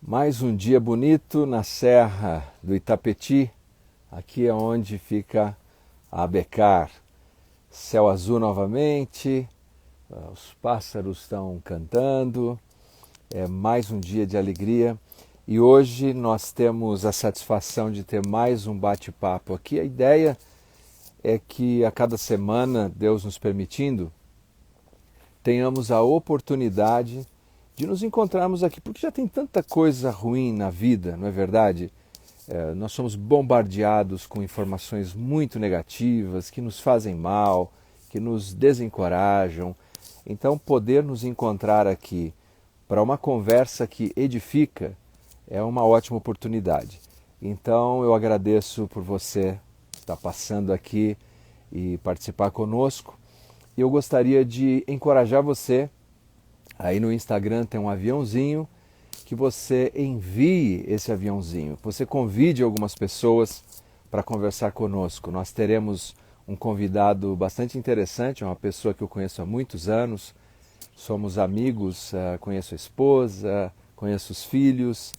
Mais um dia bonito na Serra do Itapetí, aqui é onde fica a Becar. Céu azul novamente, os pássaros estão cantando, é mais um dia de alegria e hoje nós temos a satisfação de ter mais um bate-papo aqui. A ideia é que a cada semana, Deus nos permitindo, tenhamos a oportunidade de nos encontrarmos aqui, porque já tem tanta coisa ruim na vida, não é verdade? Nós somos bombardeados com informações muito negativas, que nos fazem mal, que nos desencorajam. Então, poder nos encontrar aqui para uma conversa que edifica é uma ótima oportunidade. Então, eu agradeço por você estar passando aqui e participar conosco. E eu gostaria de encorajar você. Aí no Instagram tem um aviãozinho, que você envie esse aviãozinho. Você convide algumas pessoas para conversar conosco. Nós teremos um convidado bastante interessante, uma pessoa que eu conheço há muitos anos. Somos amigos, conheço a esposa, conheço os filhos,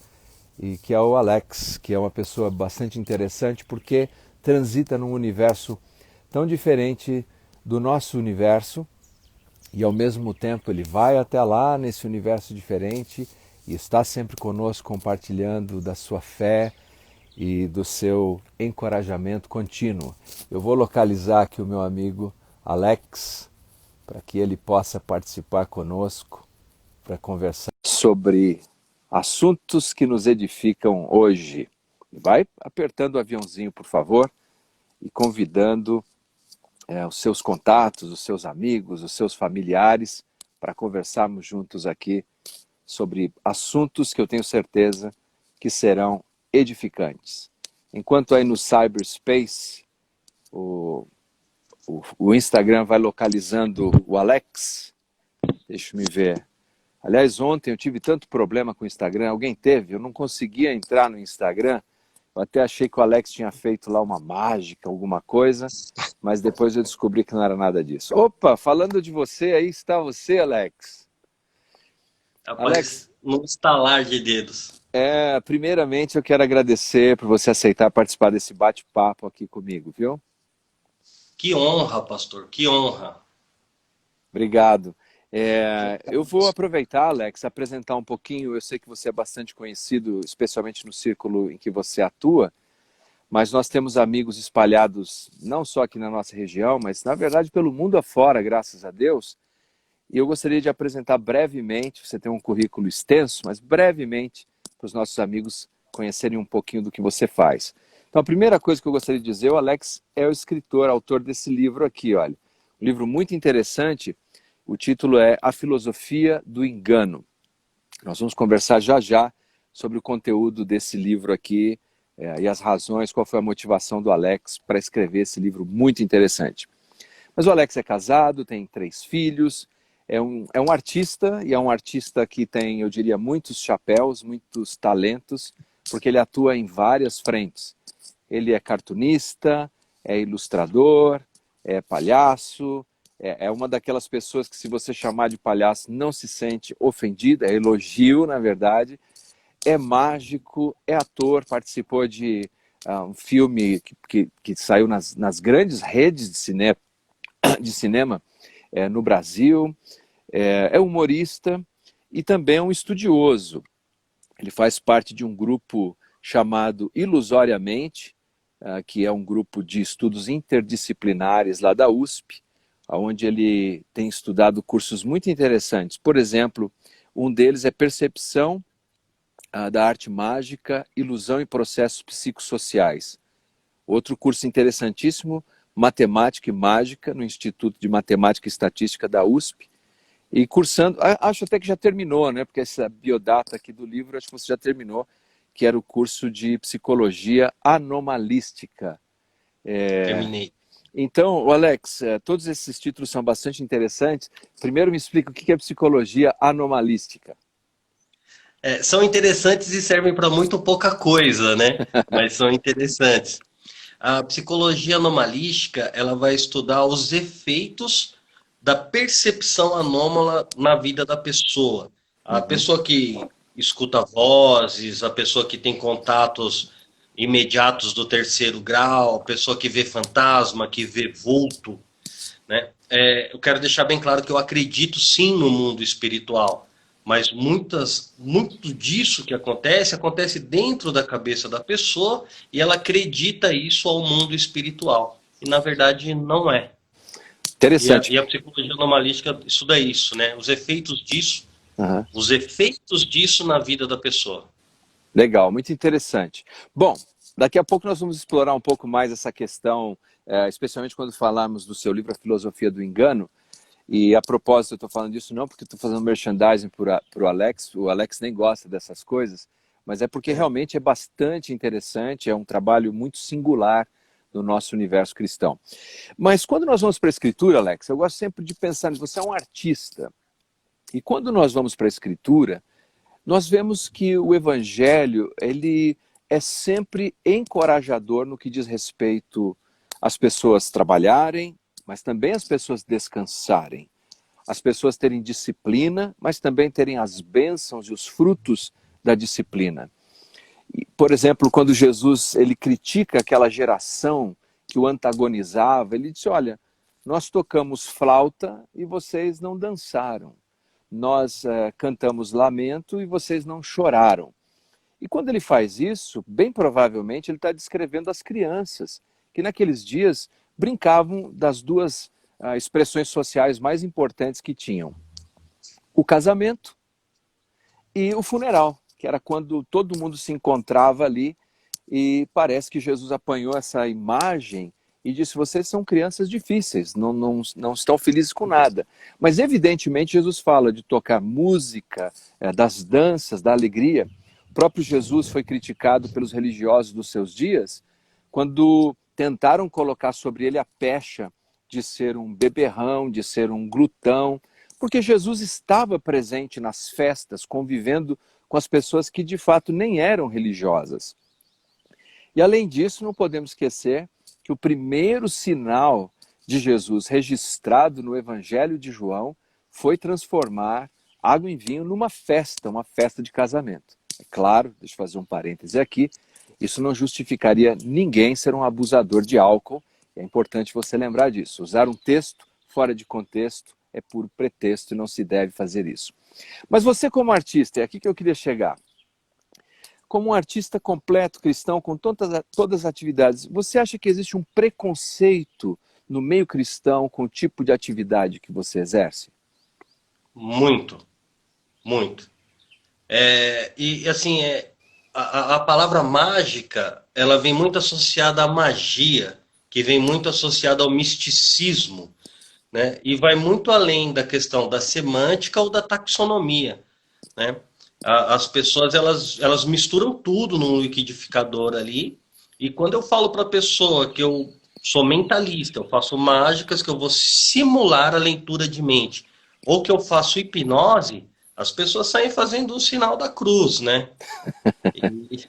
e que é o Alex, que é uma pessoa bastante interessante porque transita num universo tão diferente do nosso universo. E ao mesmo tempo ele vai até lá nesse universo diferente e está sempre conosco compartilhando da sua fé e do seu encorajamento contínuo. Eu vou localizar aqui o meu amigo Alex para que ele possa participar conosco para conversar sobre assuntos que nos edificam hoje. Vai apertando o aviãozinho, por favor, e convidando os seus contatos, os seus amigos, os seus familiares, para conversarmos juntos aqui sobre assuntos que eu tenho certeza que serão edificantes. Enquanto aí no cyberspace, o Instagram vai localizando o Alex, deixa eu me ver. Aliás, ontem eu tive tanto problema com o Instagram, alguém teve? Eu não conseguia entrar no Instagram. Eu até achei que o Alex tinha feito lá uma mágica, alguma coisa, mas depois eu descobri que não era nada disso. Opa, falando de você, aí está você, Alex. Alex, Rapaz, num estalar de dedos. primeiramente eu quero agradecer por você aceitar participar desse bate-papo aqui comigo, viu? Que honra, pastor, que honra. Obrigado. Eu vou aproveitar, Alex, apresentar um pouquinho. Eu sei que você é bastante conhecido, especialmente no círculo em que você atua, mas nós temos amigos espalhados não só aqui na nossa região, mas na verdade pelo mundo afora, graças a Deus. E eu gostaria de apresentar brevemente, você tem um currículo extenso, mas brevemente para os nossos amigos conhecerem um pouquinho do que você faz. Então a primeira coisa que eu gostaria de dizer, o Alex é o escritor, autor desse livro aqui, olha. Um livro muito interessante, o título é A Filosofia do Engano. Nós vamos conversar já já sobre o conteúdo desse livro aqui, e as razões, qual foi a motivação do Alex para escrever esse livro muito interessante. Mas o Alex é casado, tem 3 filhos, é um artista, e é um artista que tem, eu diria, muitos chapéus, muitos talentos, porque ele atua em várias frentes. Ele é cartunista, é ilustrador, é palhaço, é uma daquelas pessoas que se você chamar de palhaço não se sente ofendida, é elogio, na verdade. É mágico, é ator, participou de um filme que saiu nas grandes redes de cinema no Brasil, é humorista e também é um estudioso. Ele faz parte de um grupo chamado Ilusoriamente, que é um grupo de estudos interdisciplinares lá da USP, onde ele tem estudado cursos muito interessantes. Por exemplo, um deles é Percepção da Arte Mágica, Ilusão e Processos Psicossociais. Outro curso interessantíssimo, Matemática e Mágica, no Instituto de Matemática e Estatística da USP. E cursando, acho até que já terminou, né? Porque essa biodata aqui do livro, acho que você já terminou, que era o curso de Psicologia Anomalística. Terminei. Então, Alex, todos esses títulos são bastante interessantes. Primeiro me explica o que é psicologia anomalística. São interessantes e servem para muito pouca coisa, né? Mas são interessantes. A psicologia anomalística, ela vai estudar os efeitos da percepção anômala na vida da pessoa. A Uhum. pessoa que escuta vozes, a pessoa que tem contatos imediatos do terceiro grau, a pessoa que vê fantasma, que vê vulto, né? Eu quero deixar bem claro que eu acredito sim no mundo espiritual, mas muito disso que acontece dentro da cabeça da pessoa e ela acredita isso ao mundo espiritual. E na verdade não é. Interessante. E a psicologia anomalística estuda isso, né? Aham. Os efeitos disso na vida da pessoa. Legal, muito interessante. Bom, daqui a pouco nós vamos explorar um pouco mais essa questão, especialmente quando falarmos do seu livro A Filosofia do Engano. E a propósito, eu estou falando disso não porque estou fazendo merchandising para o Alex nem gosta dessas coisas, mas é porque realmente é bastante interessante, é um trabalho muito singular no nosso universo cristão. Mas quando nós vamos para a Escritura, Alex, eu gosto sempre de pensar nisso, você é um artista, e quando nós vamos para a Escritura, nós vemos que o Evangelho, ele é sempre encorajador no que diz respeito às pessoas trabalharem, mas também às pessoas descansarem. As pessoas terem disciplina, mas também terem as bênçãos e os frutos da disciplina. E, por exemplo, quando Jesus ele critica aquela geração que o antagonizava, ele disse, olha, nós tocamos flauta e vocês não dançaram. Nós cantamos lamento e vocês não choraram. E quando ele faz isso, bem provavelmente ele está descrevendo as crianças, que naqueles dias brincavam das duas expressões sociais mais importantes que tinham. O casamento e o funeral, que era quando todo mundo se encontrava ali, e parece que Jesus apanhou essa imagem e disse, vocês são crianças difíceis, não estão felizes com nada. Mas evidentemente Jesus fala de tocar música, das danças, da alegria. O próprio Jesus foi criticado pelos religiosos dos seus dias, quando tentaram colocar sobre ele a pecha de ser um beberrão, de ser um glutão, porque Jesus estava presente nas festas, convivendo com as pessoas que de fato nem eram religiosas. E além disso, não podemos esquecer que o primeiro sinal de Jesus registrado no Evangelho de João foi transformar água em vinho numa festa, uma festa de casamento. É claro, deixa eu fazer um parêntese aqui, isso não justificaria ninguém ser um abusador de álcool, é importante você lembrar disso. Usar um texto fora de contexto é puro pretexto e não se deve fazer isso. Mas você como artista, é aqui que eu queria chegar, como um artista completo, cristão, com todas as atividades, você acha que existe um preconceito no meio cristão com o tipo de atividade que você exerce? Muito, muito. E assim, a palavra mágica, ela vem muito associada à magia, que vem muito associada ao misticismo, né? E vai muito além da questão da semântica ou da taxonomia, né? As pessoas, elas misturam tudo num liquidificador ali, e quando eu falo para a pessoa que eu sou mentalista, eu faço mágicas, que eu vou simular a leitura de mente, ou que eu faço hipnose, as pessoas saem fazendo o sinal da cruz, né? E-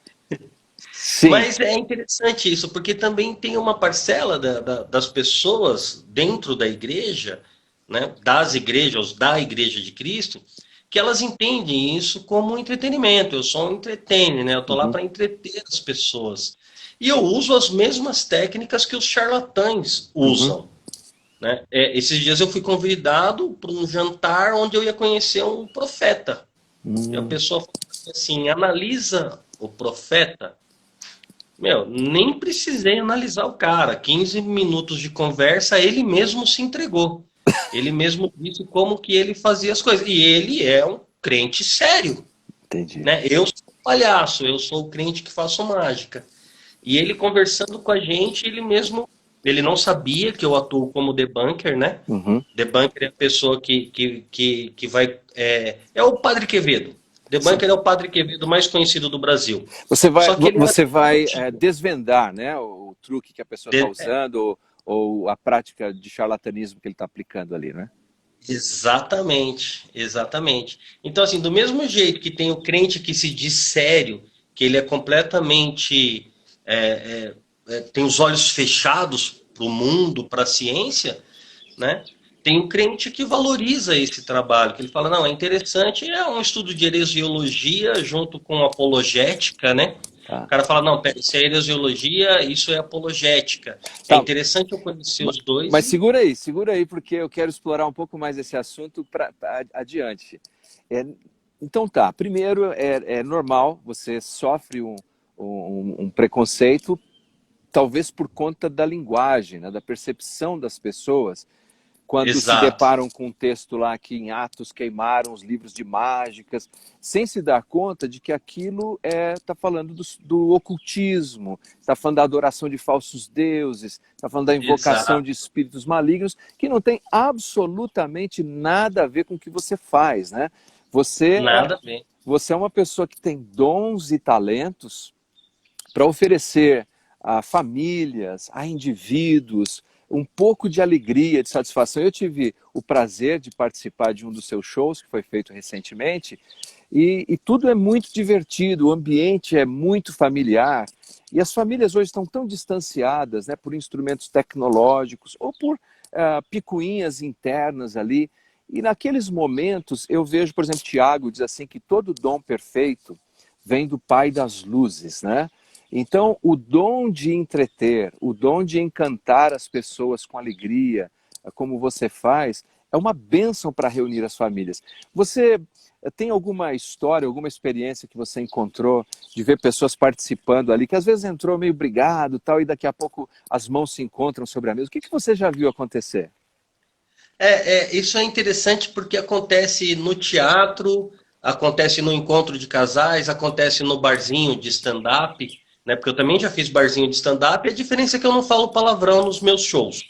Sim. Mas é interessante isso, porque também tem uma parcela das pessoas dentro da igreja, né, das igrejas, da Igreja de Cristo, que elas entendem isso como um entretenimento. Eu sou um entretenimento, né? Eu estou lá Uhum. para entreter as pessoas. E eu uso as mesmas técnicas que os charlatães Uhum. usam, né? Esses dias eu fui convidado para um jantar onde eu ia conhecer um profeta. E a Hum. pessoa falou assim, analisa o profeta. Meu, nem precisei analisar o cara. 15 minutos de conversa, ele mesmo se entregou. Ele mesmo disse como que ele fazia as coisas. E ele é um crente sério, Entendi. né? Eu sou um palhaço, eu sou o crente que faço mágica. E ele conversando com a gente, ele não sabia que eu atuo como debunker, né? Uhum. Debunker é a pessoa que vai... É o Padre Quevedo. Sim. Debunker é o Padre Quevedo mais conhecido do Brasil. Você vai, Só que ele era você vai antigo. desvendar, né, o truque que a pessoa está usando ou a prática de charlatanismo que ele está aplicando ali, né? Exatamente, exatamente. Então, assim, do mesmo jeito que tem o crente que se diz sério, que ele é completamente, tem os olhos fechados para o mundo, para a ciência, né? tem um crente que valoriza esse trabalho, que ele fala, não, é interessante, é um estudo de heresiologia junto com apologética, né? O Tá. cara fala, não, pera, isso é heresiologia, isso é apologética. É Tá, interessante eu conhecer os dois mas e... segura aí, porque eu quero explorar um pouco mais esse assunto para adiante. É, então tá, primeiro é normal, você sofre um preconceito, talvez por conta da linguagem, né, da percepção das pessoas, quando se Exato, deparam com um texto lá que em Atos queimaram os livros de mágicas, sem se dar conta de que aquilo está falando do ocultismo, está falando da adoração de falsos deuses, está falando da invocação exato. de espíritos malignos, que não tem absolutamente nada a ver com o que você faz, né? Você é, Nada a ver. você é uma pessoa que tem dons e talentos para oferecer a famílias, a indivíduos, um pouco de alegria, de satisfação. Eu tive o prazer de participar de um dos seus shows, que foi feito recentemente, e tudo é muito divertido, o ambiente é muito familiar, e as famílias hoje estão tão distanciadas, né, por instrumentos tecnológicos ou por picuinhas internas ali. E naqueles momentos eu vejo, por exemplo, Tiago diz assim que todo dom perfeito vem do Pai das luzes, né? Então, o dom de entreter, o dom de encantar as pessoas com alegria, como você faz, é uma bênção para reunir as famílias. Você tem alguma história, alguma experiência que você encontrou de ver pessoas participando ali, que às vezes entrou meio brigado tal, e daqui a pouco as mãos se encontram sobre a mesa? O que você já viu acontecer? Isso é interessante porque acontece no teatro, acontece no encontro de casais, acontece no barzinho de stand-up, né? Porque eu também já fiz barzinho de stand-up, a diferença é que eu não falo palavrão nos meus shows,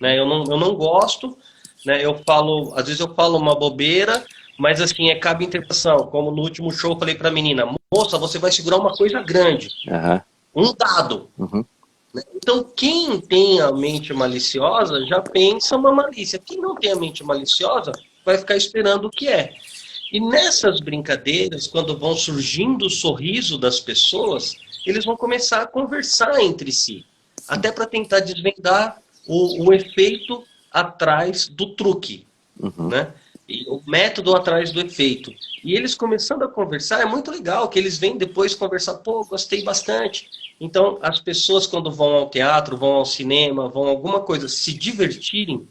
né? Eu não gosto, né? Eu falo, às vezes eu falo uma bobeira, mas assim, cabe interpretação. Como no último show eu falei pra menina, moça, você vai segurar uma coisa grande, Aham, um dado. uhum, Então, quem tem a mente maliciosa já pensa uma malícia. Quem não tem a mente maliciosa vai ficar esperando o que é. E nessas brincadeiras, quando vão surgindo o sorriso das pessoas, eles vão começar a conversar entre si, até para tentar desvendar o efeito atrás do truque, uhum. né? E o método atrás do efeito. E eles começando a conversar, é muito legal que eles vêm depois conversar, pô, gostei bastante. Então, as pessoas quando vão ao teatro, vão ao cinema, vão a alguma coisa se divertirem,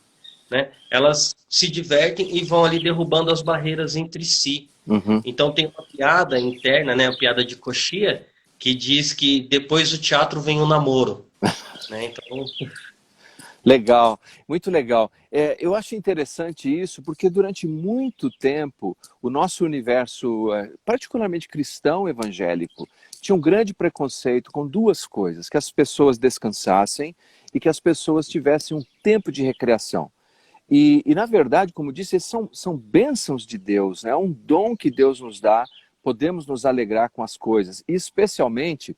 né? Elas se divertem e vão ali derrubando as barreiras entre si. Uhum. Então tem uma piada interna, né, a piada de coxia, que diz que depois do teatro vem o namoro, né? Então, Legal, muito legal. Eu acho interessante isso porque durante muito tempo o nosso universo, particularmente cristão evangélico, tinha um grande preconceito com duas coisas: que as pessoas descansassem e que as pessoas tivessem um tempo de recreação. E na verdade, como disse, são bênçãos de Deus, né? É um dom que Deus nos dá, podemos nos alegrar com as coisas. E especialmente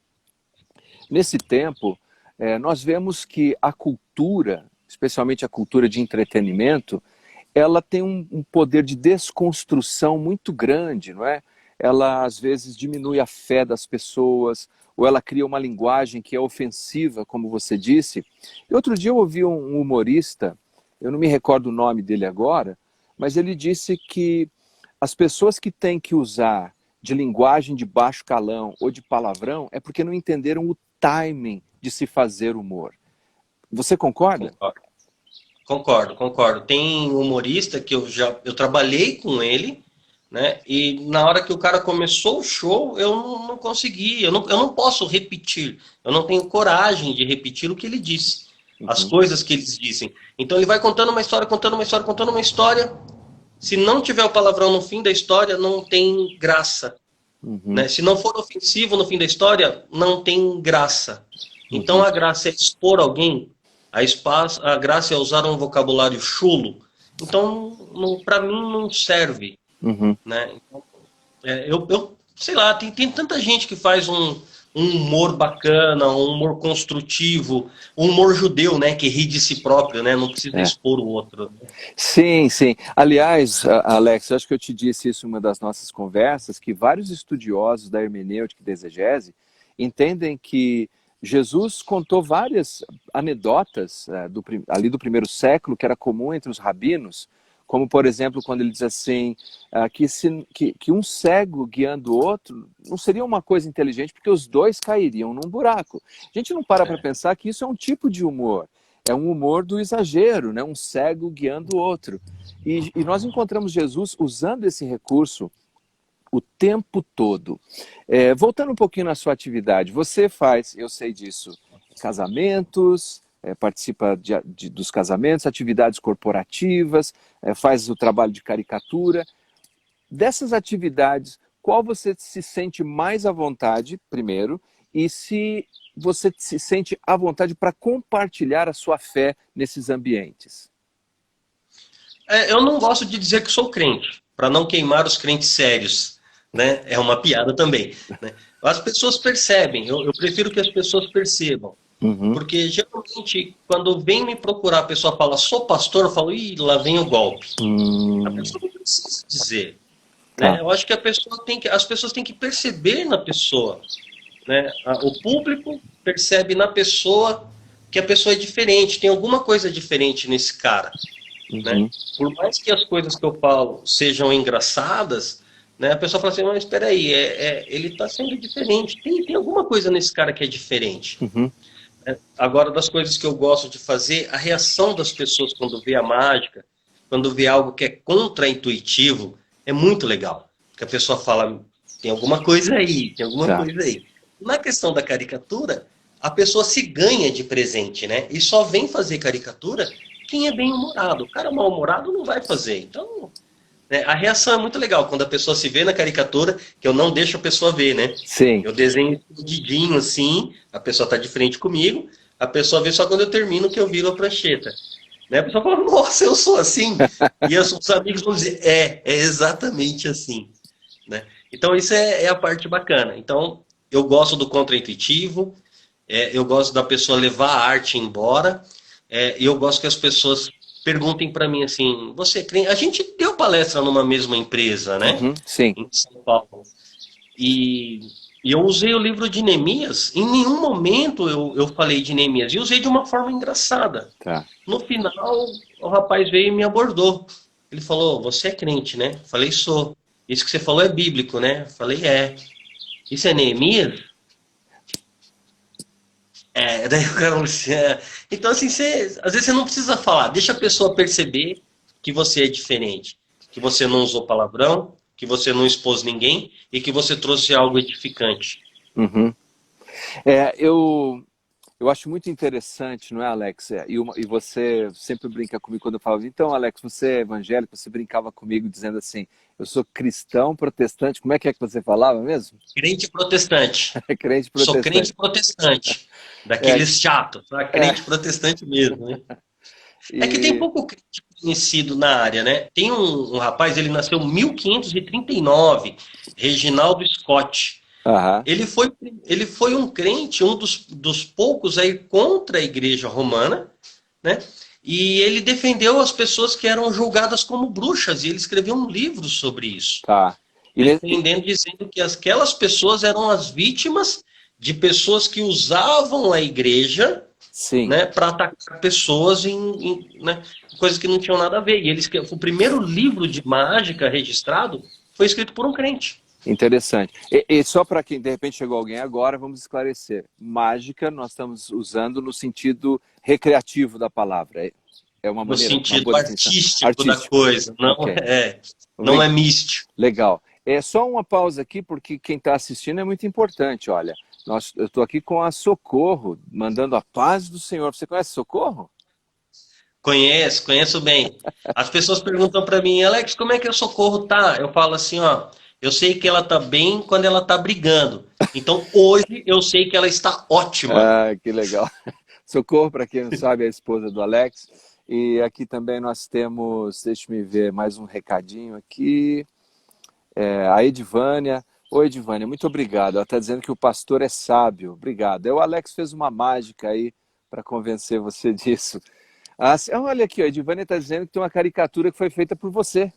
nesse tempo, nós vemos que a cultura, especialmente a cultura de entretenimento, ela tem um poder de desconstrução muito grande, não é? Ela às vezes diminui a fé das pessoas, ou ela cria uma linguagem que é ofensiva, como você disse. E outro dia eu ouvi um humorista, eu não me recordo o nome dele agora, mas ele disse que as pessoas que têm que usar de linguagem de baixo calão ou de palavrão é porque não entenderam o timing de se fazer humor. Você concorda? concordo. Concordo, concordo. Tem um humorista que eu trabalhei com ele, né? E na hora que o cara começou o show, eu não consegui, eu não posso repetir, eu não tenho coragem de repetir o que ele disse, as Uhum, coisas que eles dizem. Então ele vai contando uma história, contando uma história, contando uma história. Se não tiver o palavrão no fim da história, não tem graça, uhum, né? Se não for ofensivo no fim da história, não tem graça. Então uhum. a graça é expor alguém, a graça é usar um vocabulário chulo. Então, para mim, não serve, Uhum. né? Então, sei lá, tem tanta gente que faz um humor bacana, um humor construtivo, um humor judeu, né? Que ri de si próprio, né? Não precisa É. expor o outro. Sim, sim. Aliás, Alex, acho que eu te disse isso em uma das nossas conversas, que vários estudiosos da hermenêutica e da exegese entendem que Jesus contou várias anedotas ali do primeiro século, que era comum entre os rabinos, como, por exemplo, quando ele diz assim, que um cego guiando o outro não seria uma coisa inteligente, porque os dois cairiam num buraco. A gente não para pensar que isso é um tipo de humor. É um humor do exagero, né? Um cego guiando o outro. E nós encontramos Jesus usando esse recurso o tempo todo. Voltando um pouquinho na sua atividade, você faz, eu sei disso, casamentos, participa dos casamentos, atividades corporativas, faz o trabalho de caricatura. Dessas atividades, qual você se sente mais à vontade, primeiro, e se você se sente à vontade para compartilhar a sua fé nesses ambientes? Eu não gosto de dizer que sou crente, para não queimar os crentes sérios, né? É uma piada também, né? As pessoas percebem, eu prefiro que as pessoas percebam. Uhum. Porque geralmente, quando vem me procurar, a pessoa fala, sou pastor, eu falo, ih, lá vem o golpe. A pessoa não precisa dizer. Né? Eu acho que as pessoas têm que perceber na pessoa. Né? O público percebe na pessoa que a pessoa é diferente, tem alguma coisa diferente nesse cara. Uhum. Né? Por mais que as coisas que eu falo sejam engraçadas, né, a pessoa fala assim, mas espera aí, ele está sendo diferente, tem alguma coisa nesse cara que é diferente. Uhum. Agora, das coisas que eu gosto de fazer, a reação das pessoas quando vê a mágica, quando vê algo que é contra-intuitivo, é muito legal. Porque a pessoa fala, tem alguma coisa aí, tem alguma coisa aí. Na questão da caricatura, a pessoa se ganha de presente, né? E só vem fazer caricatura quem é bem-humorado. O cara mal-humorado não vai fazer. Então, né, a reação é muito legal quando a pessoa se vê na caricatura, que eu não deixo a pessoa ver, né? Sim. Eu desenho escondidinho assim, a pessoa está de frente comigo, a pessoa vê só quando eu termino que eu viro a prancheta. Né? A pessoa fala, nossa, eu sou assim. E os amigos vão dizer, é exatamente assim. Né? Então isso é a parte bacana. Então eu gosto do contra-intuitivo, eu gosto da pessoa levar a arte embora, e eu gosto que as pessoas perguntem para mim assim, você crê? A gente deu palestra numa mesma empresa, né? Uhum, sim. Em São Paulo. E eu usei o livro de Neemias, em nenhum momento eu falei de Neemias, e usei de uma forma engraçada. Tá. No final, o rapaz veio e me abordou. Ele falou, você é crente, né? Falei, sou. Isso que você falou é bíblico, né? Falei, é. Isso é Neemias? Daí o cara falou assim, Então, assim, às vezes você não precisa falar, deixa a pessoa perceber que você é diferente, que você não usou palavrão, que você não expôs ninguém e que você trouxe algo edificante. Uhum. Eu acho muito interessante, não é, Alex? E você sempre brinca comigo quando eu falo, então, Alex, você é evangélico, você brincava comigo dizendo assim, eu sou cristão protestante, como é que você falava mesmo? Crente protestante. Crente protestante. Sou crente protestante. Daqueles chatos, tá? Crente protestante mesmo, né? É que tem pouco crente conhecido na área, né? Tem um rapaz, ele nasceu em 1539, Reginaldo Scott. Uhum. Ele foi um crente, um dos poucos aí contra a igreja romana, né? E ele defendeu as pessoas que eram julgadas como bruxas, e ele escreveu um livro sobre isso. Tá. Defendendo, dizendo que aquelas pessoas eram as vítimas de pessoas que usavam a igreja, né, para atacar pessoas né, coisas que não tinham nada a ver. E o primeiro livro de mágica registrado foi escrito por um crente. Interessante. E só para quem de repente chegou alguém agora, vamos esclarecer. Mágica nós estamos usando no sentido recreativo da palavra. É uma maneira, no sentido uma artístico da coisa, não, okay. Não é místico. Legal. É só uma pausa aqui, porque quem está assistindo é muito importante. Olha, eu estou aqui com a Socorro, mandando a paz do Senhor. Você conhece Socorro? Conheço bem. As pessoas perguntam para mim, Alex, como é que a Socorro tá? Eu falo assim, ó, eu sei que ela tá bem quando ela tá brigando. Então hoje eu sei que ela está ótima. Ah, que legal. Socorro, para quem não sabe, é a esposa do Alex. E aqui também nós temos, deixa-me ver, mais um recadinho aqui. A Edivânia. Oi, Edivânia, muito obrigado. Ela está dizendo que o pastor é sábio. Obrigado. O Alex fez uma mágica aí para convencer você disso. Olha aqui, a Edivânia está dizendo que tem uma caricatura que foi feita por você.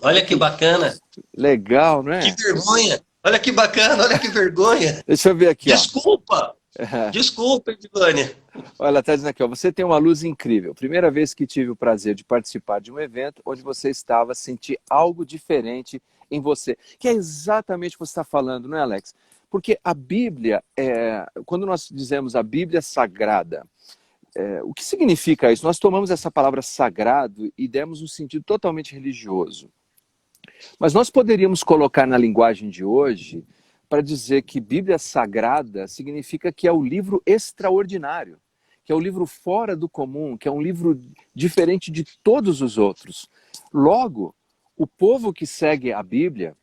Olha que bacana. Legal, não é? Que vergonha. Olha que bacana, olha que vergonha. Deixa eu ver aqui, ó. Desculpa, desculpa, Edilânia. Olha, ela está dizendo aqui, ó, você tem uma luz incrível. Primeira vez que tive o prazer de participar de um evento onde você estava, senti algo diferente em você. Que é exatamente o que você está falando, não é, Alex? Porque a Bíblia, quando nós dizemos a Bíblia Sagrada, o que significa isso? Nós tomamos essa palavra sagrado e demos um sentido totalmente religioso. Mas nós poderíamos colocar na linguagem de hoje para dizer que Bíblia Sagrada significa que é o livro extraordinário, que é o livro fora do comum, que é um livro diferente de todos os outros. Logo, o povo que segue a Bíblia,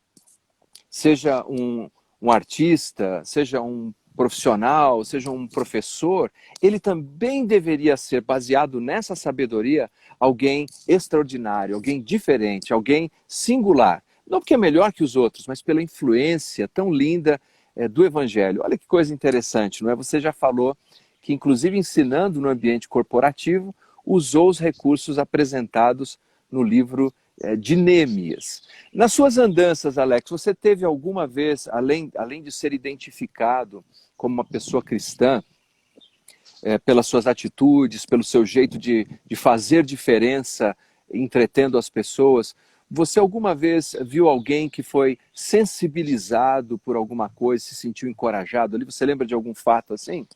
seja um artista, seja um profissional, seja um professor, ele também deveria ser, baseado nessa sabedoria, alguém extraordinário, alguém diferente, alguém singular. Não porque é melhor que os outros, mas pela influência tão linda do Evangelho. Olha que coisa interessante, não é? Você já falou que, inclusive ensinando no ambiente corporativo, usou os recursos apresentados no livro de Neemias. Nas suas andanças, Alex, você teve alguma vez, além de ser identificado como uma pessoa cristã, pelas suas atitudes, pelo seu jeito de fazer diferença, entretendo as pessoas, você alguma vez viu alguém que foi sensibilizado por alguma coisa, se sentiu encorajado ali? Você lembra de algum fato assim?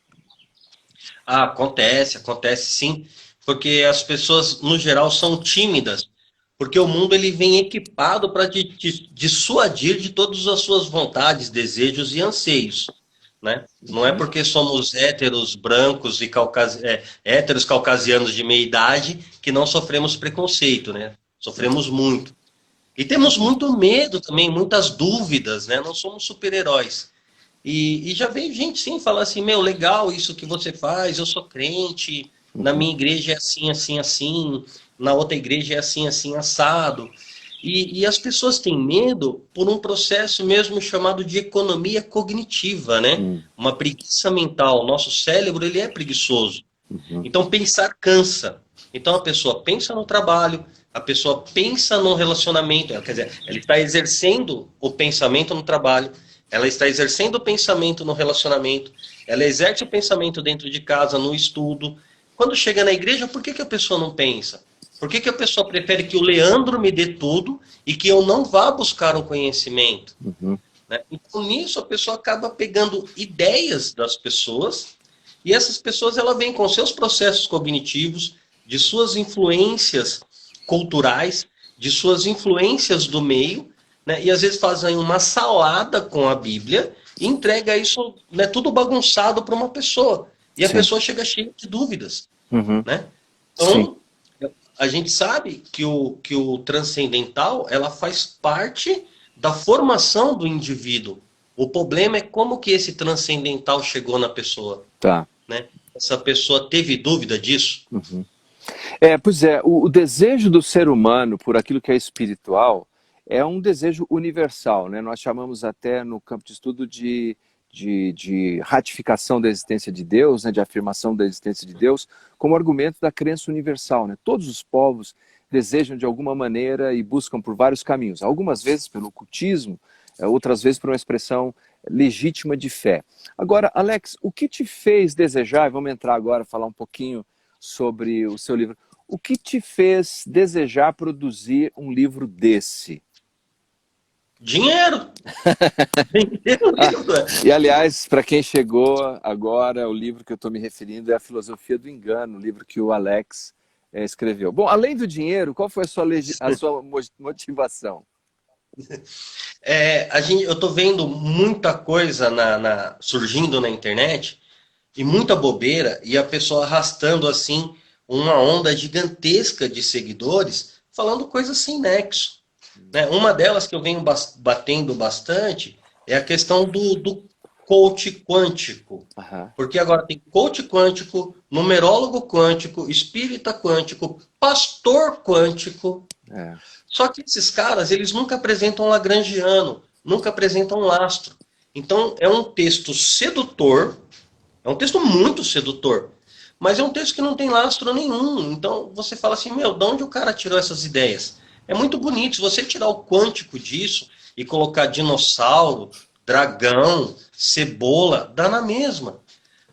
Ah, acontece sim, porque as pessoas, no geral, são tímidas, porque o mundo ele vem equipado para dissuadir de todas as suas vontades, desejos e anseios, né? Não é porque somos héteros, brancos e héteros caucasianos de meia idade que não sofremos preconceito, né? Sofremos muito. E temos muito medo também, muitas dúvidas, né? Não somos super-heróis. E já veio gente sim falar assim, meu, legal isso que você faz, eu sou crente, na minha igreja é assim, assim, assim, na outra igreja é assim, assim, assado. E as pessoas têm medo por um processo mesmo chamado de economia cognitiva, né? Uma preguiça mental. Nosso cérebro, ele é preguiçoso. Então, pensar cansa. Então, a pessoa pensa no trabalho, a pessoa pensa no relacionamento, quer dizer, ela está exercendo o pensamento no trabalho, ela está exercendo o pensamento no relacionamento, ela exerce o pensamento dentro de casa, no estudo. Quando chega na igreja, por que a pessoa não pensa? Por que a pessoa prefere que o Leandro me dê tudo e que eu não vá buscar um conhecimento? Né? Então, nisso, a pessoa acaba pegando ideias das pessoas e essas pessoas ela vêm com seus processos cognitivos, de suas influências culturais, de suas influências do meio, né? E às vezes fazem uma salada com a Bíblia e entrega isso, né, tudo bagunçado para uma pessoa. E a pessoa chega cheia de dúvidas. Né? Então, a gente sabe que o transcendental ela faz parte da formação do indivíduo. O problema é como que esse transcendental chegou na pessoa. Tá. Né? Essa pessoa teve dúvida disso? Pois é, o desejo do ser humano por aquilo que é espiritual é um desejo universal, né? Nós chamamos até no campo de estudo de ratificação da existência de Deus, né? De afirmação da existência de Deus, como argumento da crença universal, né? Todos os povos desejam de alguma maneira e buscam por vários caminhos, algumas vezes pelo ocultismo, outras vezes por uma expressão legítima de fé. Agora, Alex, o que te fez desejar, e vamos entrar agora, falar um pouquinho sobre o seu livro, o que te fez desejar produzir um livro desse? Dinheiro! E aliás, para quem chegou agora, o livro que eu estou me referindo é A Filosofia do Engano, o livro que o Alex escreveu. Bom, além do dinheiro, qual foi a sua motivação? Eu estou vendo muita coisa surgindo na internet e muita bobeira e a pessoa arrastando assim uma onda gigantesca de seguidores falando coisas sem nexo. Né? Uma delas que eu venho batendo bastante é a questão do coach quântico. Porque agora tem coach quântico, numerólogo quântico, espírita quântico, pastor quântico. Só que esses caras, eles nunca apresentam lagrangiano, nunca apresentam lastro. Então, é um texto sedutor, é um texto muito sedutor, mas é um texto que não tem lastro nenhum. Então, você fala assim, meu, de onde o cara tirou essas ideias? É muito bonito. Se você tirar o quântico disso e colocar dinossauro, dragão, cebola, dá na mesma.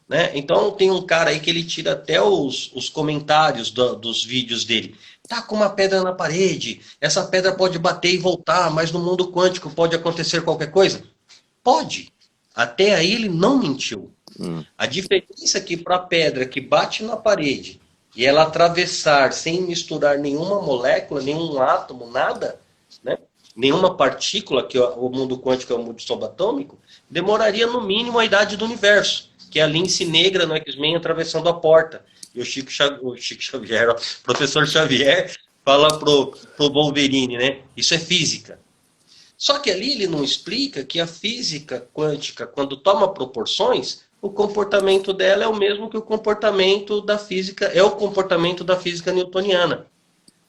Né? Então tem um cara aí que ele tira até os comentários dos vídeos dele. Tá com uma pedra na parede, essa pedra pode bater e voltar, mas no mundo quântico pode acontecer qualquer coisa? Pode. Até aí ele não mentiu. A diferença é que para a pedra que bate na parede e ela atravessar sem misturar nenhuma molécula, nenhum átomo, nada, né? Nenhuma partícula, que o mundo quântico é o mundo subatômico, demoraria no mínimo a idade do universo, que é a lince negra no X-Men atravessando a porta. E o Chico Xavier, o professor Xavier, fala pro Wolverine, né? Isso é física. Só que ali ele não explica que a física quântica, quando toma proporções, o comportamento dela é o mesmo que o comportamento da física, é o comportamento da física newtoniana.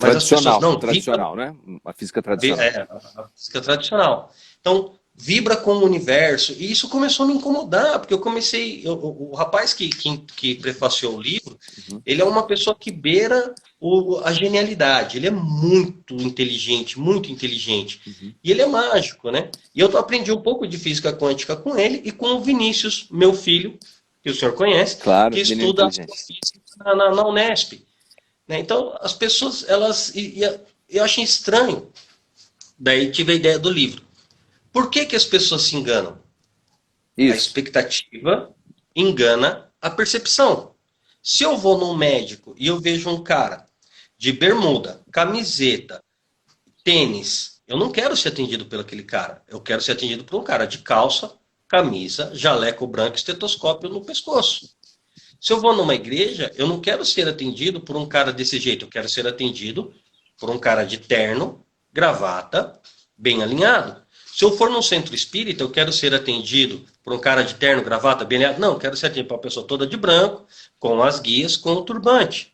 Mas as pessoas não tradicional, né? A física tradicional. A física tradicional. Então, vibra com o universo. E isso começou a me incomodar, porque eu comecei... o rapaz que prefaciou o livro, ele é uma pessoa que beira a genialidade. Ele é muito inteligente, muito inteligente. E ele é mágico, né? E eu aprendi um pouco de física quântica com ele e com o Vinícius, meu filho, que o senhor conhece, claro, que estuda física na Unesp. Então, as pessoas, elas... eu achei estranho. Daí tive a ideia do livro. Por que as pessoas se enganam? Isso. A expectativa engana a percepção. Se eu vou num médico e eu vejo um cara de bermuda, camiseta, tênis, eu não quero ser atendido por aquele cara. Eu quero ser atendido por um cara de calça, camisa, jaleco branco, estetoscópio no pescoço. Se eu vou numa igreja, eu não quero ser atendido por um cara desse jeito. Eu quero ser atendido por um cara de terno, gravata, bem alinhado. Se eu for num centro espírita, eu quero ser atendido por um cara de terno, gravata, bem alinhado. Não, eu quero ser atendido por uma pessoa toda de branco, com as guias, com o turbante.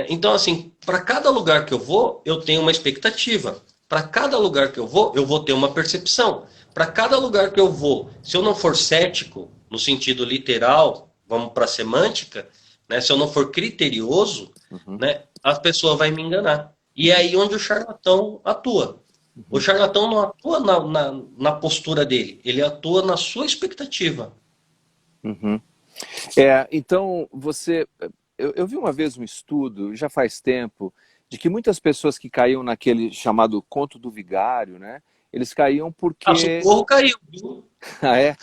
Então, assim, para cada lugar que eu vou, eu tenho uma expectativa. Para cada lugar que eu vou ter uma percepção. Para cada lugar que eu vou, se eu não for cético, no sentido literal, vamos para a semântica, né? Se eu não for criterioso, né, a pessoa vai me enganar. E é aí onde o charlatão atua. O charlatão não atua na postura dele, ele atua na sua expectativa. Então, eu vi uma vez um estudo, já faz tempo, de que muitas pessoas que caíam naquele chamado conto do vigário, né? Eles caíam porque... Socorro caiu, viu? Ah, é?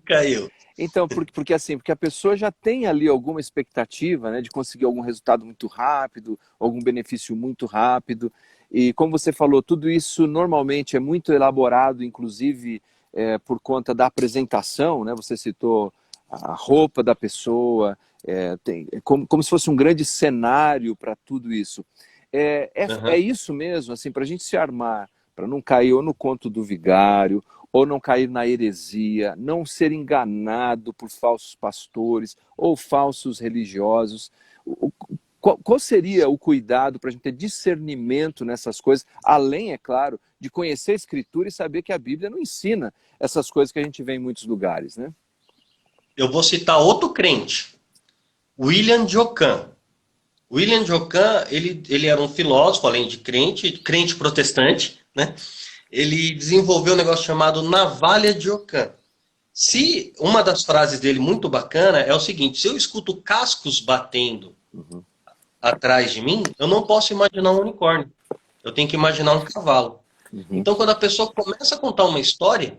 Caiu. Então, porque a pessoa já tem ali alguma expectativa, né, de conseguir algum resultado muito rápido, algum benefício muito rápido. E como você falou, tudo isso normalmente é muito elaborado, inclusive por conta da apresentação, né? Você citou a roupa da pessoa, como se fosse um grande cenário para tudo isso. É isso mesmo, assim, para a gente se armar, para não cair ou no conto do vigário, ou não cair na heresia, não ser enganado por falsos pastores ou falsos religiosos. Qual seria o cuidado para a gente ter discernimento nessas coisas, além, é claro, de conhecer a Escritura e saber que a Bíblia não ensina essas coisas que a gente vê em muitos lugares, né? Eu vou citar outro crente, William de Ockham. William de Ockham, ele era um filósofo, além de crente protestante, né? Ele desenvolveu um negócio chamado navalha de Ockham. Se uma das frases dele muito bacana é o seguinte: se eu escuto cascos batendo atrás de mim, eu não posso imaginar um unicórnio. Eu tenho que imaginar um cavalo. Então, quando a pessoa começa a contar uma história,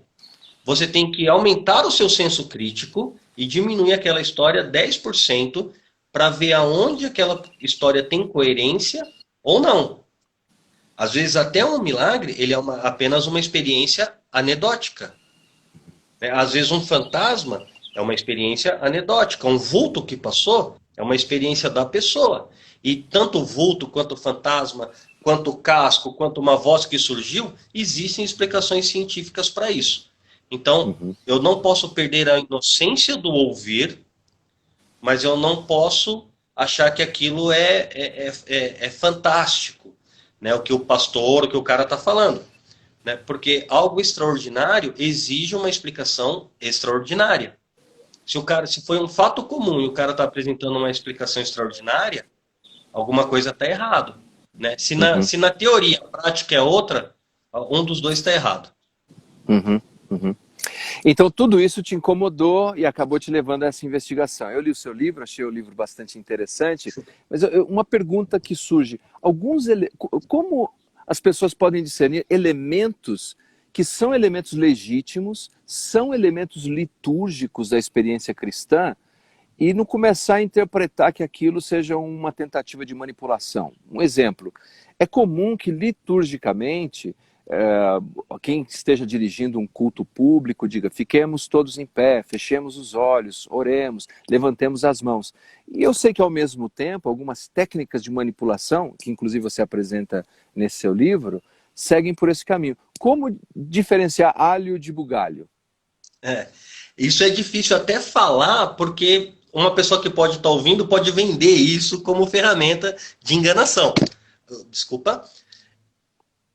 você tem que aumentar o seu senso crítico e diminuir aquela história 10% para ver aonde aquela história tem coerência ou não. Às vezes até um milagre, ele é apenas uma experiência anedótica. Às vezes um fantasma é uma experiência anedótica. Um vulto que passou é uma experiência da pessoa. E tanto o vulto, quanto o fantasma, quanto o casco, quanto uma voz que surgiu, existem explicações científicas para isso. Então, eu não posso perder a inocência do ouvir, mas eu não posso achar que aquilo é fantástico. Né, o que o pastor, o que o cara está falando. Né, porque algo extraordinário exige uma explicação extraordinária. Se foi um fato comum e o cara está apresentando uma explicação extraordinária, alguma coisa está errado. Né? Se na teoria a prática é outra, um dos dois está errado. Então, tudo isso te incomodou e acabou te levando a essa investigação. Eu li o seu livro, achei o livro bastante interessante, mas uma pergunta que surge: como as pessoas podem discernir elementos que são elementos legítimos, são elementos litúrgicos da experiência cristã, e não começar a interpretar que aquilo seja uma tentativa de manipulação? Um exemplo: é comum que liturgicamente quem esteja dirigindo um culto público diga: fiquemos todos em pé, fechemos os olhos, oremos, levantemos as mãos. E eu sei que, ao mesmo tempo, algumas técnicas de manipulação, que inclusive você apresenta nesse seu livro, seguem por esse caminho. Como diferenciar alho de bugalho? Isso é difícil até falar, porque uma pessoa que pode estar ouvindo pode vender isso como ferramenta de enganação. Desculpa.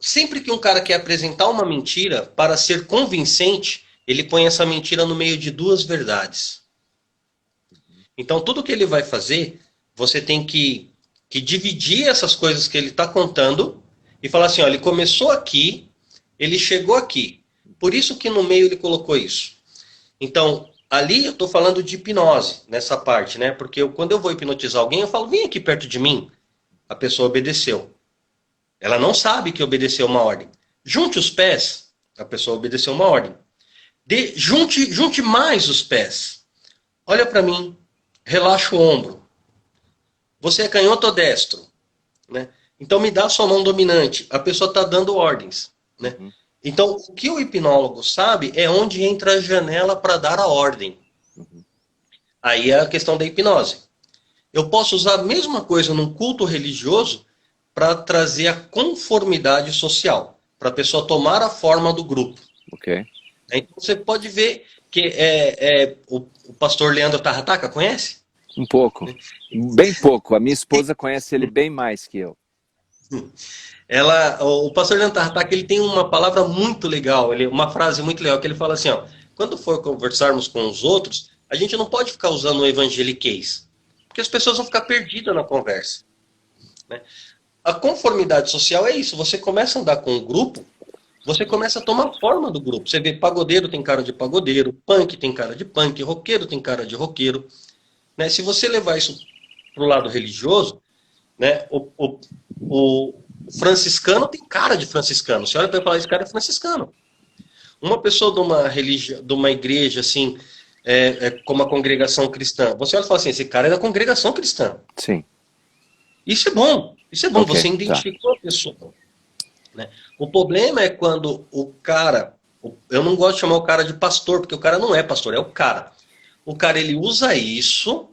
Sempre que um cara quer apresentar uma mentira, para ser convincente, ele põe essa mentira no meio de duas verdades. Então, tudo que ele vai fazer, você tem que dividir essas coisas que ele está contando e falar assim: ó, ele começou aqui, ele chegou aqui. Por isso que no meio ele colocou isso. Então, ali eu estou falando de hipnose, nessa parte, né? Porque quando eu vou hipnotizar alguém, eu falo: vem aqui perto de mim. A pessoa obedeceu. Ela não sabe que obedeceu uma ordem. Junte os pés. A pessoa obedeceu uma ordem. Junte mais os pés. Olha para mim. Relaxa o ombro. Você é canhoto ou destro? Né? Então me dá a sua mão dominante. A pessoa está dando ordens. Né? Então, o que o hipnólogo sabe é onde entra a janela para dar a ordem. Aí é a questão da hipnose. Eu posso usar a mesma coisa num culto religioso para trazer a conformidade social, para a pessoa tomar a forma do grupo. Ok. Então você pode ver que o pastor Leandro Tarrataca, conhece? Um pouco. Bem pouco. A minha esposa conhece ele bem mais que eu. O pastor Leandro Tarrataca, ele tem uma palavra muito legal, uma frase muito legal, que ele fala assim: ó, quando for conversarmos com os outros, a gente não pode ficar usando o evangeliquez, porque as pessoas vão ficar perdidas na conversa. Né? A conformidade social é isso. Você começa a andar com um grupo, você começa a tomar forma do grupo. Você vê pagodeiro tem cara de pagodeiro, punk tem cara de punk, roqueiro tem cara de roqueiro. Né? Se você levar isso para o lado religioso, né, o franciscano tem cara de franciscano. Você olha para falar: esse cara é franciscano. Uma pessoa de uma igreja assim, como a congregação cristã, você olha e fala assim: esse cara é da congregação cristã. Sim. Isso é bom. Isso é bom, Okay, você identificou a pessoa. Né? O problema é quando o cara... Eu não gosto de chamar o cara de pastor, porque o cara não é pastor, é o cara. O cara, ele usa isso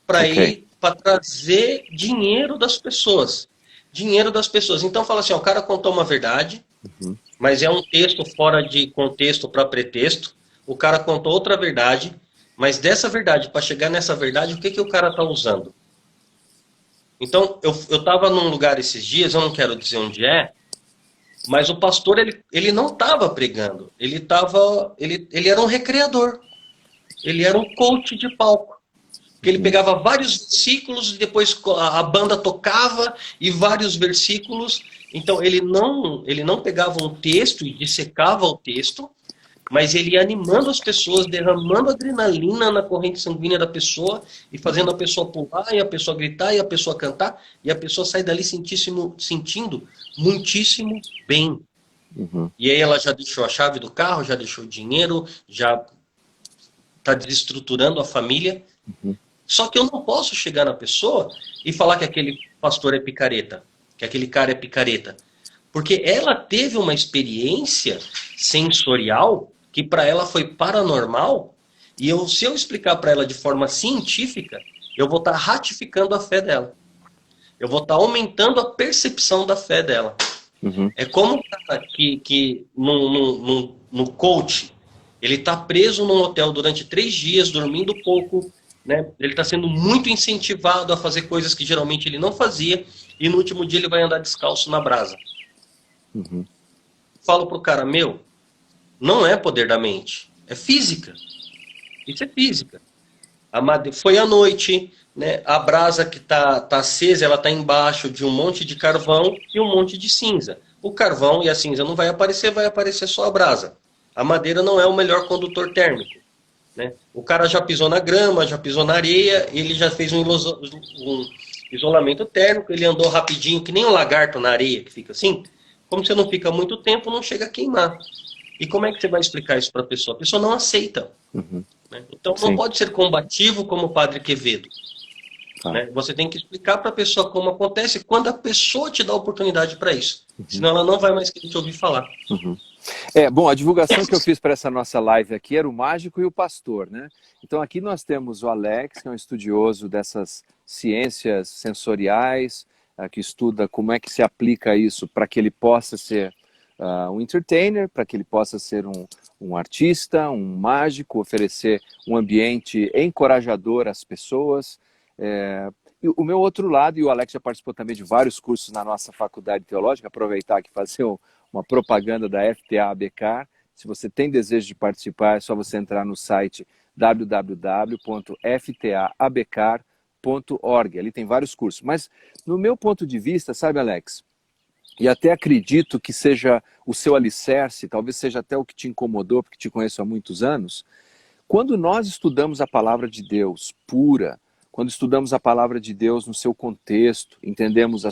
para trazer dinheiro das pessoas. Dinheiro das pessoas. Então fala assim: ó, o cara contou uma verdade, mas é um texto fora de contexto para pretexto. O cara contou outra verdade, mas dessa verdade, para chegar nessa verdade, o que o cara está usando? Então, eu estava num lugar esses dias, eu não quero dizer onde é, mas o pastor, ele não estava pregando. Ele era um recreador. Ele era um coach de palco. Porque ele pegava vários versículos e depois a banda tocava e vários versículos. Então, ele não pegava um texto e dissecava o texto, mas ele ia animando as pessoas, derramando adrenalina na corrente sanguínea da pessoa e fazendo a pessoa pular, e a pessoa gritar, e a pessoa cantar, e a pessoa sai dali sentindo muitíssimo bem. E aí ela já deixou a chave do carro, já deixou o dinheiro, já está desestruturando a família. Só que eu não posso chegar na pessoa e falar que aquele pastor é picareta, que aquele cara é picareta. Porque ela teve uma experiência sensorial que para ela foi paranormal, e se eu explicar para ela de forma científica, eu vou estar ratificando a fé dela. Eu vou estar aumentando a percepção da fé dela. É como um cara que no coach, ele está preso num hotel durante 3 dias, dormindo pouco, né? Ele está sendo muito incentivado a fazer coisas que geralmente ele não fazia, e no último dia ele vai andar descalço na brasa. Falo pro cara: meu, não é poder da mente, é física. Isso é física. Foi à noite, né? A brasa que tá acesa, ela tá embaixo de um monte de carvão e um monte de cinza. O carvão e a cinza não vai aparecer só a brasa. A madeira não é o melhor condutor térmico, né? O cara já pisou na grama, já pisou na areia, ele já fez um isolamento térmico, ele andou rapidinho, que nem um lagarto na areia, que fica assim. Como você não fica muito tempo, não chega a queimar. E como é que você vai explicar isso para a pessoa? A pessoa não aceita. Uhum. Né? Então não Sim. pode ser combativo como o Padre Quevedo. Né? Você tem que explicar para a pessoa como acontece quando a pessoa te dá a oportunidade para isso. Senão ela não vai mais querer te ouvir falar. Uhum. Bom, a divulgação que eu fiz para essa nossa live aqui era o mágico e o pastor, né? Então aqui nós temos o Alex, que é um estudioso dessas ciências sensoriais, que estuda como é que se aplica isso para que ele possa ser um entertainer, para que ele possa ser um artista, um mágico, oferecer um ambiente encorajador às pessoas. E o meu outro lado, e o Alex já participou também de vários cursos na nossa faculdade teológica, aproveitar aqui e fazer uma propaganda da FTA ABECAR. Se você tem desejo de participar, é só você entrar no site www.ftaabecar.org. Ali tem vários cursos. Mas, no meu ponto de vista, sabe, Alex, e até acredito que seja o seu alicerce, talvez seja até o que te incomodou, porque te conheço há muitos anos, quando nós estudamos a palavra de Deus pura, quando estudamos a palavra de Deus no seu contexto, entendemos o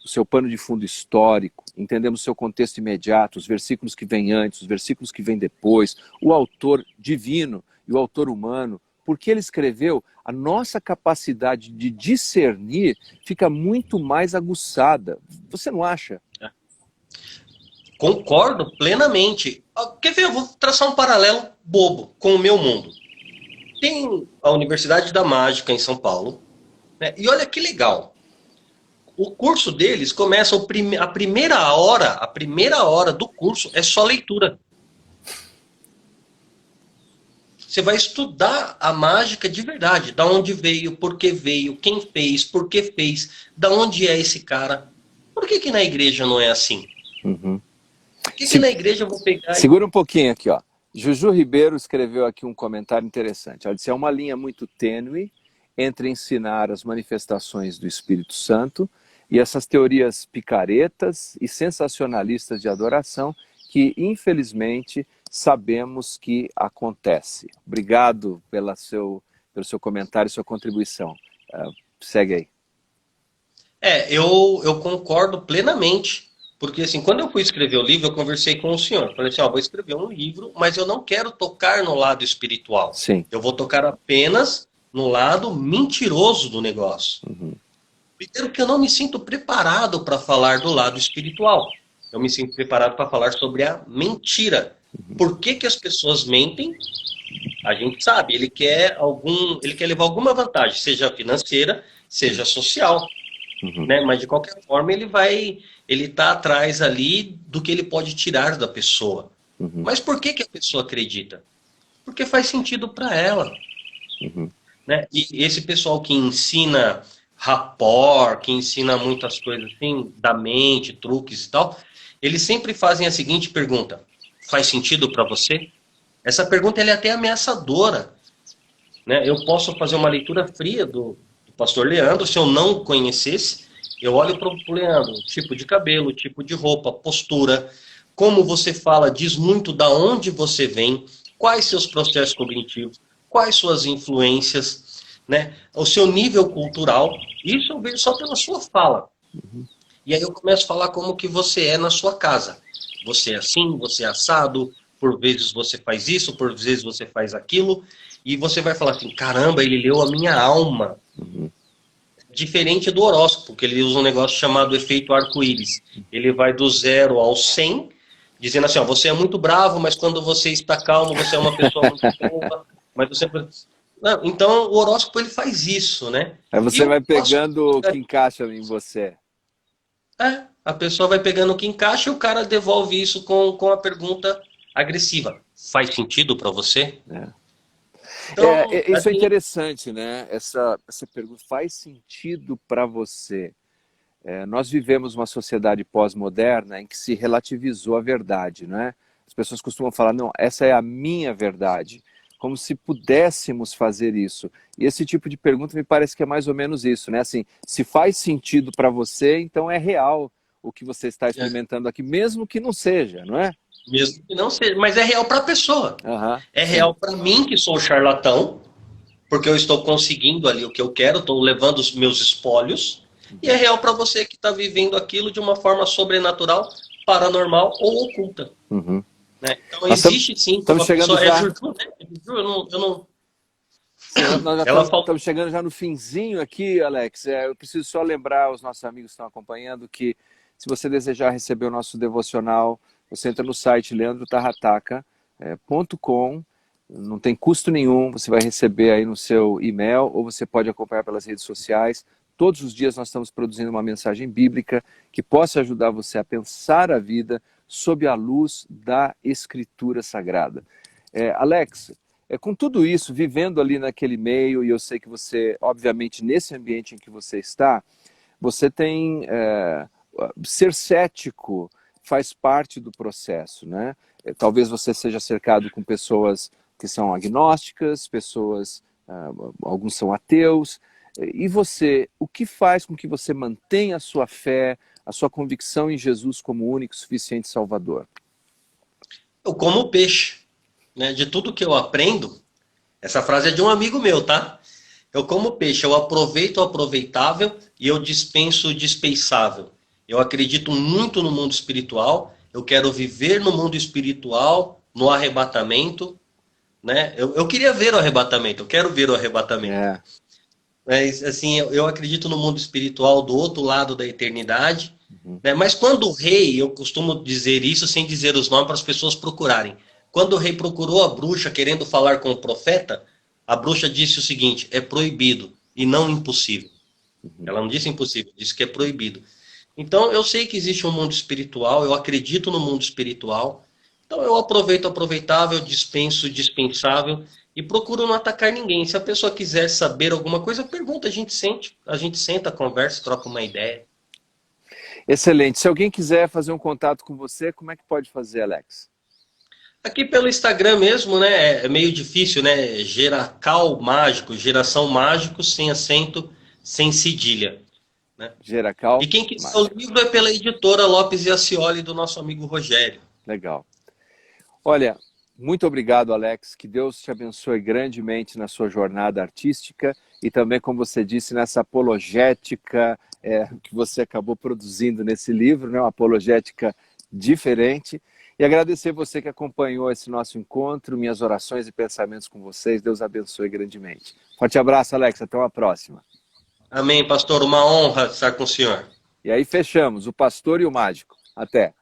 seu pano de fundo histórico, entendemos o seu contexto imediato, os versículos que vêm antes, os versículos que vêm depois, o autor divino e o autor humano, porque ele escreveu, a nossa capacidade de discernir fica muito mais aguçada. Você não acha? Concordo plenamente. Quer ver? Eu vou traçar um paralelo bobo com o meu mundo. Tem a Universidade da Mágica em São Paulo, né? E olha que legal. O curso deles começa a primeira hora do curso é só leitura. Você vai estudar a mágica de verdade, da onde veio, por que veio, quem fez, por que fez, da onde é esse cara. Por que na igreja não é assim? Uhum. Por que na igreja eu vou pegar... Segura um pouquinho aqui, ó. Juju Ribeiro escreveu aqui um comentário interessante. Ela disse, é uma linha muito tênue entre ensinar as manifestações do Espírito Santo e essas teorias picaretas e sensacionalistas de adoração que, infelizmente, sabemos que acontece. Obrigado pelo seu comentário e sua contribuição. Segue aí. Eu concordo plenamente. Porque, assim, quando eu fui escrever o livro, eu conversei com o senhor. Falei assim, vou escrever um livro, mas eu não quero tocar no lado espiritual. Sim. Eu vou tocar apenas no lado mentiroso do negócio. Uhum. Primeiro que eu não me sinto preparado para falar do lado espiritual. Eu me sinto preparado para falar sobre a mentira. Uhum. Por que as pessoas mentem? A gente sabe, ele quer levar alguma vantagem, seja financeira, seja social. Uhum. Né? Mas de qualquer forma ele está atrás ali do que ele pode tirar da pessoa. Uhum. Mas por que a pessoa acredita? Porque faz sentido para ela. Uhum. Né? E esse pessoal que ensina rapport, que ensina muitas coisas assim, da mente, truques e tal, eles sempre fazem a seguinte pergunta: faz sentido para você? Essa pergunta ela é até ameaçadora. Né? Eu posso fazer uma leitura fria do pastor Leandro, se eu não o conhecesse, eu olho para o Leandro, tipo de cabelo, tipo de roupa, postura, como você fala, diz muito da onde você vem, quais seus processos cognitivos, quais suas influências, né? O seu nível cultural, isso eu vejo só pela sua fala. Uhum. E aí eu começo a falar como que você é na sua casa. Você é assim, você é assado, por vezes você faz isso, por vezes você faz aquilo, e você vai falar assim, caramba, ele leu a minha alma. Uhum. Diferente do horóscopo, que ele usa um negócio chamado efeito arco-íris. Ele vai do 0 ao 100, dizendo assim, você é muito bravo, mas quando você está calmo, você é uma pessoa muito boa, mas você... Não, então, o horóscopo ele faz isso, né? Aí você vai pegando o que encaixa em você. A pessoa vai pegando o que encaixa e o cara devolve isso com a pergunta agressiva. Faz sentido para você? Então, isso é interessante, né? Essa pergunta faz sentido para você. Nós vivemos uma sociedade pós-moderna em que se relativizou a verdade, né? As pessoas costumam falar, não, essa é a minha verdade, como se pudéssemos fazer isso. E esse tipo de pergunta me parece que é mais ou menos isso, né? Assim, se faz sentido para você, então é real o que você está experimentando aqui, mesmo que não seja, não é? Mesmo que não seja, mas é real para a pessoa. É sim. real para mim, que sou charlatão, porque eu estou conseguindo ali o que eu quero, estou levando os meus espólios, e é real para você que está vivendo aquilo de uma forma sobrenatural, paranormal ou oculta. Uhum. Né? Então Nós existe sim, como estamos a chegando pessoa é já. Juju, né? Juju, eu não. Sim, nós já Ela estamos, falou. chegando já no finzinho aqui, Alex. Eu preciso só lembrar os nossos amigos que estão acompanhando que, se você desejar receber o nosso devocional, você entra no site leandrotarrataca.com. Não tem custo nenhum, você vai receber aí no seu e-mail, ou você pode acompanhar pelas redes sociais. Todos os dias nós estamos produzindo uma mensagem bíblica que possa ajudar você a pensar a vida sob a luz da Escritura Sagrada. Alex, com tudo isso, vivendo ali naquele meio, e eu sei que você, obviamente, nesse ambiente em que você está, você tem... ser cético faz parte do processo, né? Talvez você seja cercado com pessoas que são agnósticas, pessoas, alguns são ateus, e você, o que faz com que você mantenha a sua fé, a sua convicção em Jesus como único, suficiente Salvador? Eu como peixe, né? De tudo que eu aprendo, essa frase é de um amigo meu, tá? Eu como peixe, eu aproveito o aproveitável e eu dispenso o dispensável. Eu acredito muito no mundo espiritual, eu quero viver no mundo espiritual, no arrebatamento, né? Eu queria ver o arrebatamento, eu quero ver o arrebatamento. É, Mas, assim, eu acredito no mundo espiritual do outro lado da eternidade, né? Mas quando o rei, eu costumo dizer isso sem dizer os nomes para as pessoas procurarem. Quando o rei procurou a bruxa querendo falar com o profeta, a bruxa disse o seguinte: é proibido e não impossível. Ela não disse impossível, disse que é proibido. Então eu sei que existe um mundo espiritual, eu acredito no mundo espiritual. Então eu aproveito o aproveitável, dispenso o dispensável e procuro não atacar ninguém. Se a pessoa quiser saber alguma coisa, pergunta, a gente senta, conversa, troca uma ideia. excelente. Se alguém quiser fazer um contato com você, como é que pode fazer, Alex? Aqui pelo Instagram mesmo, né? É meio difícil, né? Geracal Mágico, Geração Mágico, sem acento, sem cedilha. Né? E Geracal quem quiser o Mágico. livro é pela editora Lopes e Acioli, do nosso amigo Rogério. Legal. Olha, muito obrigado, Alex. Que Deus te abençoe grandemente na sua jornada artística e também, como você disse, nessa apologética que você acabou produzindo nesse livro, né? Uma apologética diferente. E agradecer você que acompanhou esse nosso encontro, minhas orações e pensamentos com vocês. Deus abençoe grandemente. Forte abraço, Alex. Até uma próxima. Amém, pastor. Uma honra estar com o senhor. E aí fechamos, o pastor e o mágico. Até.